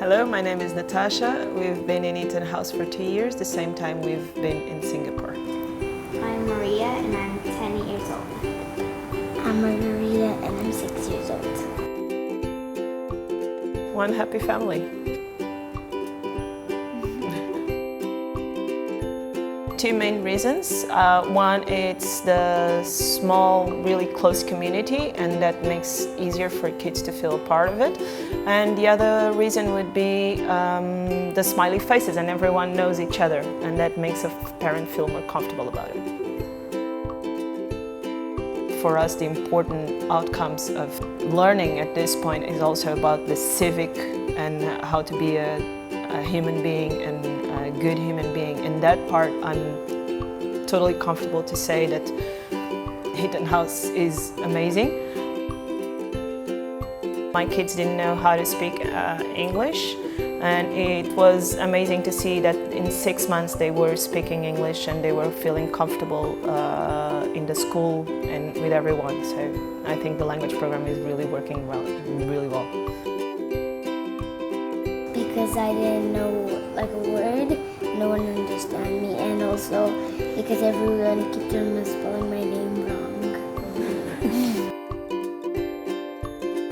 Hello, my name is Natacha. We've been in EtonHouse for 2 years, the same time we've been in Singapore. I'm Maria and I'm 10 years old. I'm Margarida and I'm 6 years old. One happy family. Two main reasons. One, it's the small, really close community, and that makes it easier for kids to feel a part of it. And the other reason would be the smiley faces, and everyone knows each other, and that makes a parent feel more comfortable about it. For us, the important outcomes of learning at this point is also about the civic and how to be a human being and a good human being. In that part, I'm totally comfortable to say that EtonHouse is amazing. My kids didn't know how to speak English, and it was amazing to see that in 6 months they were speaking English and they were feeling comfortable in the school and with everyone. So I think the language program is really working really well. Because I didn't know like a word, no one understood me, and also because everyone kept on spelling my name wrong.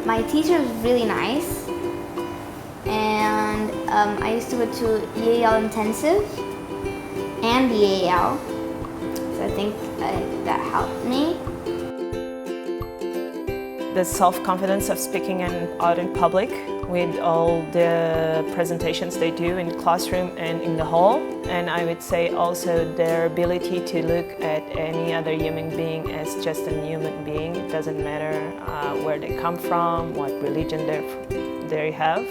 My teacher was really nice, and I used to go to EAL intensive and the EAL, so I think that helped me. The self-confidence of speaking out in public with all the presentations they do in the classroom and in the hall. And I would say also their ability to look at any other human being as just a human being. It doesn't matter where they come from, what religion they have.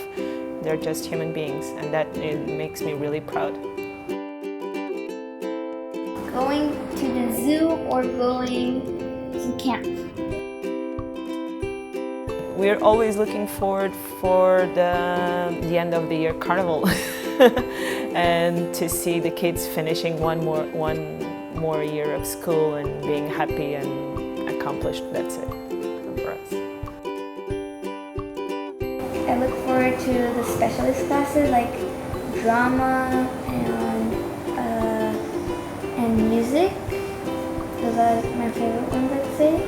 They're just human beings, and that makes me really proud. Going to the zoo or going to camp. We're always looking forward for the end of the year carnival and to see the kids finishing one more year of school and being happy and accomplished. That's it for us. I look forward to the specialist classes like drama and music. Those are my favorite ones, I'd say.